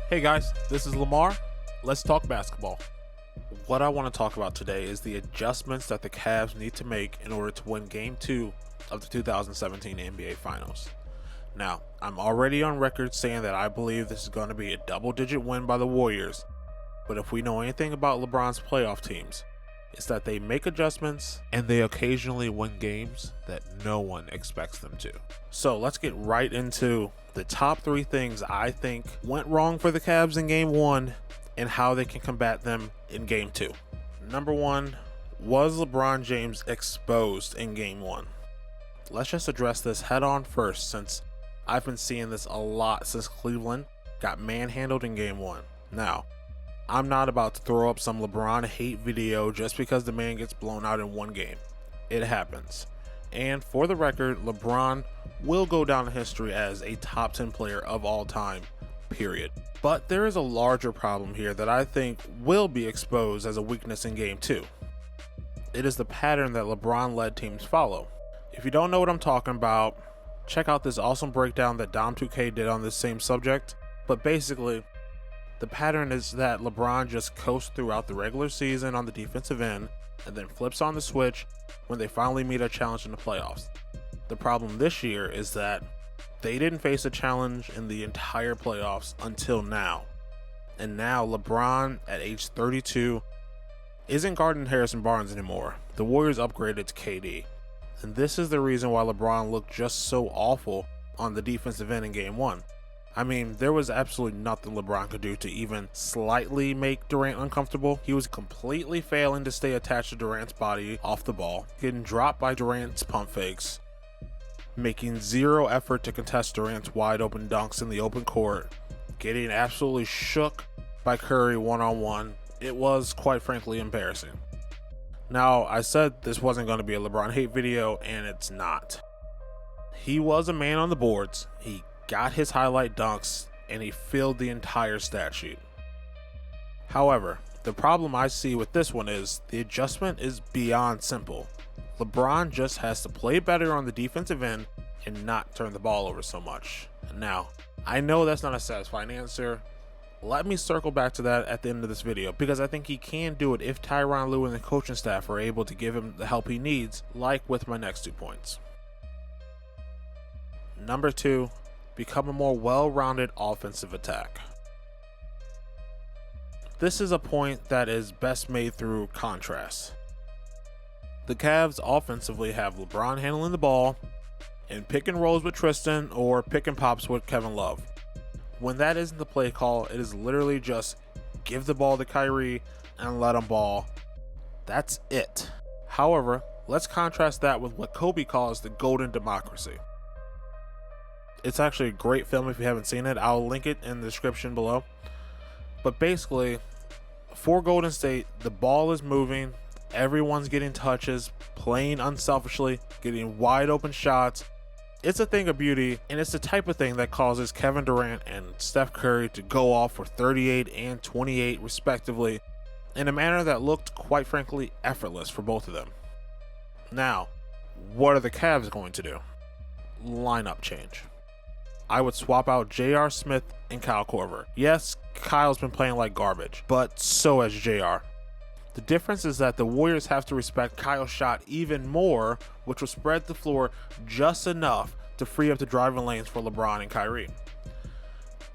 Hey guys, this is Lamar. Let's talk basketball. What I want to talk about today is the adjustments that the Cavs need to make in order to win Game 2 of the 2017 NBA Finals. Now, I'm already on record saying that I believe this is going to be a double-digit win by the Warriors, but if we know anything about LeBron's playoff teams, it's that they make adjustments and they occasionally win games that no one expects them to. So let's get right into the top 3 things I think went wrong for the Cavs in Game 1 and how they can combat them in Game 2. Number 1, was LeBron James exposed in Game 1? Let's just address this head on first, since I've been seeing this a lot since Cleveland got manhandled in Game 1. Now, I'm not about to throw up some LeBron hate video just because the man gets blown out in one game. It happens. And for the record, LeBron will go down in history as a top 10 player of all time, period. But there is a larger problem here that I think will be exposed as a weakness in Game 2. It is the pattern that LeBron-led teams follow. If you don't know what I'm talking about, check out this awesome breakdown that Dom2K did on this same subject. But basically, the pattern is that LeBron just coasts throughout the regular season on the defensive end and then flips on the switch when they finally meet a challenge in the playoffs. The problem this year is that they didn't face a challenge in the entire playoffs until now. And now LeBron, at age 32, isn't guarding Harrison Barnes anymore. The Warriors upgraded to KD. And this is the reason why LeBron looked just so awful on the defensive end in Game 1. I mean, there was absolutely nothing LeBron could do to even slightly make Durant uncomfortable. He was completely failing to stay attached to Durant's body off the ball, getting dropped by Durant's pump fakes, making zero effort to contest Durant's wide open dunks in the open court, getting absolutely shook by Curry one-on-one. It was, quite frankly, embarrassing. Now, I said this wasn't going to be a LeBron hate video, and it's not. He was a man on the boards. He got his highlight dunks, and he filled the entire stat sheet. However, the problem I see with this one is the adjustment is beyond simple. LeBron just has to play better on the defensive end and not turn the ball over so much. Now, I know that's not a satisfying answer. Let me circle back to that at the end of this video, because I think he can do it if Tyronn Lue and the coaching staff are able to give him the help he needs, like with my next 2 points. Number 2, become a more well-rounded offensive attack. This is a point that is best made through contrast. The Cavs offensively have LeBron handling the ball and pick and rolls with Tristan or pick and pops with Kevin Love. When that isn't the play call, it is literally just give the ball to Kyrie and let him ball. That's it. However, let's contrast that with what Kobe calls the Golden Democracy. It's actually a great film if you haven't seen it. I'll link it in the description below. But basically, for Golden State, the ball is moving, everyone's getting touches, playing unselfishly, getting wide open shots. It's a thing of beauty, and it's the type of thing that causes Kevin Durant and Steph Curry to go off for 38 and 28 respectively, in a manner that looked, quite frankly, effortless for both of them. Now, what are the Cavs going to do? Lineup change. I would swap out J.R. Smith and Kyle Korver. Yes, Kyle's been playing like garbage, but so has J.R. The difference is that the Warriors have to respect Kyle's shot even more, which will spread the floor just enough to free up the driving lanes for LeBron and Kyrie,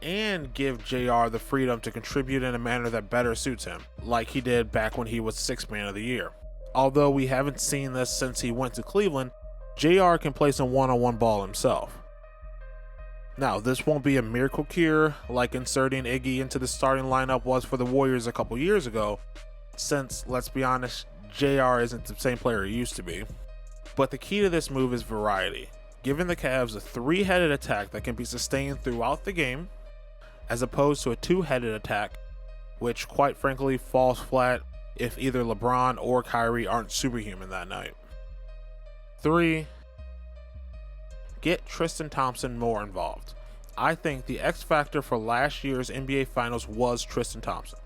and give JR the freedom to contribute in a manner that better suits him, like he did back when he was 6th man of the year. Although we haven't seen this since he went to Cleveland, JR can play some one-on-one ball himself. Now, this won't be a miracle cure like inserting Iggy into the starting lineup was for the Warriors a couple years ago, since, let's be honest, JR isn't the same player he used to be. But the key to this move is variety, giving the Cavs a 3-headed attack that can be sustained throughout the game, as opposed to a 2-headed attack, which quite frankly falls flat if either LeBron or Kyrie aren't superhuman that night. 3, get Tristan Thompson more involved. I think the X factor for last year's NBA Finals was Tristan Thompson.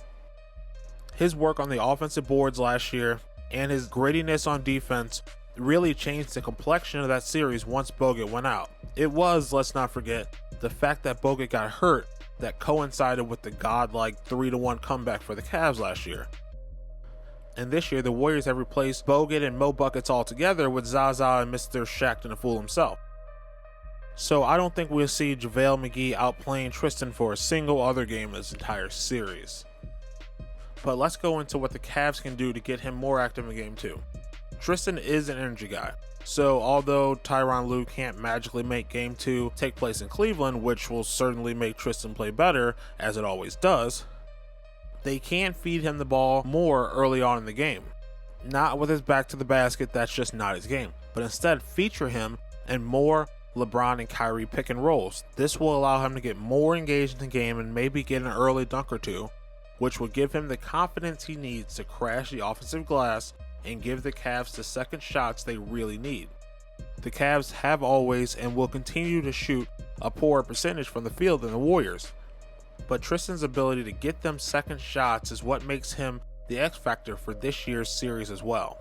His work on the offensive boards last year and his grittiness on defense really changed the complexion of that series once Bogut went out. It was, let's not forget, the fact that Bogut got hurt that coincided with the godlike 3-1 comeback for the Cavs last year. And this year, the Warriors have replaced Bogut and Mo Buckets altogether with Zaza and Mr. Shaqtin' a Fool himself. So I don't think we'll see JaVale McGee outplaying Tristan for a single other game in this entire series. But let's go into what the Cavs can do to get him more active in game 2. Tristan is an energy guy. So although Tyronn Lue can't magically make game 2 take place in Cleveland, which will certainly make Tristan play better, as it always does, they can feed him the ball more early on in the game. Not with his back to the basket, that's just not his game, but instead feature him in more LeBron and Kyrie pick and rolls. This will allow him to get more engaged in the game and maybe get an early dunk or two, which will give him the confidence he needs to crash the offensive glass and give the Cavs the second shots they really need. The Cavs have always and will continue to shoot a poorer percentage from the field than the Warriors, but Tristan's ability to get them second shots is what makes him the X factor for this year's series as well.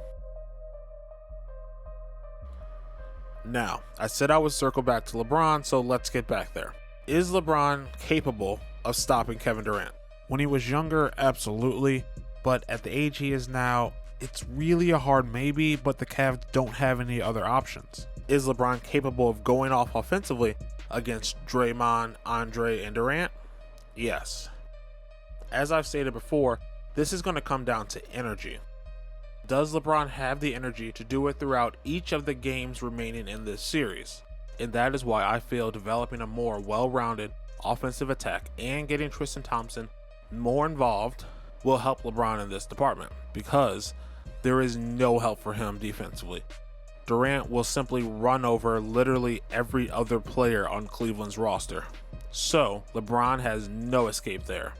Now, I said I would circle back to LeBron, so let's get back there. Is LeBron capable of stopping Kevin Durant? When he was younger, absolutely, but at the age he is now, it's really a hard maybe, but the Cavs don't have any other options. Is LeBron capable of going off offensively against Draymond, Andre, and Durant? Yes. As I've stated before, this is going to come down to energy. Does LeBron have the energy to do it throughout each of the games remaining in this series? And that is why I feel developing a more well-rounded offensive attack and getting Tristan Thompson more involved will help LeBron in this department, because there is no help for him defensively. Durant will simply run over literally every other player on Cleveland's roster. So LeBron has no escape there.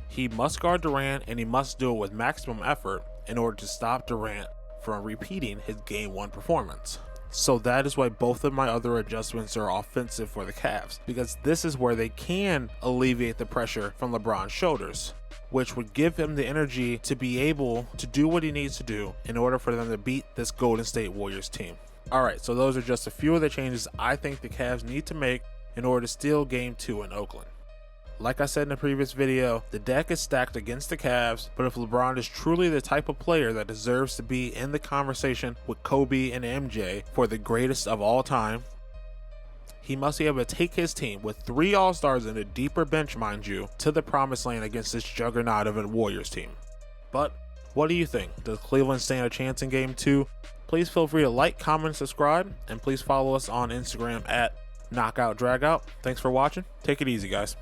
He must guard Durant, and he must do it with maximum effort in order to stop Durant from repeating his Game 1 performance. So that is why both of my other adjustments are offensive for the Cavs, because this is where they can alleviate the pressure from LeBron's shoulders, which would give him the energy to be able to do what he needs to do in order for them to beat this Golden State Warriors team. Alright, so those are just a few of the changes I think the Cavs need to make in order to steal Game 2 in Oakland. Like I said in the previous video, the deck is stacked against the Cavs, but if LeBron is truly the type of player that deserves to be in the conversation with Kobe and MJ for the greatest of all time, he must be able to take his team with 3 All-Stars and a deeper bench, mind you, to the promised land against this juggernaut of a Warriors team. But what do you think? Does Cleveland stand a chance in Game 2? Please feel free to like, comment, subscribe, and please follow us on Instagram at KnockoutDragout. Thanks for watching. Take it easy, guys.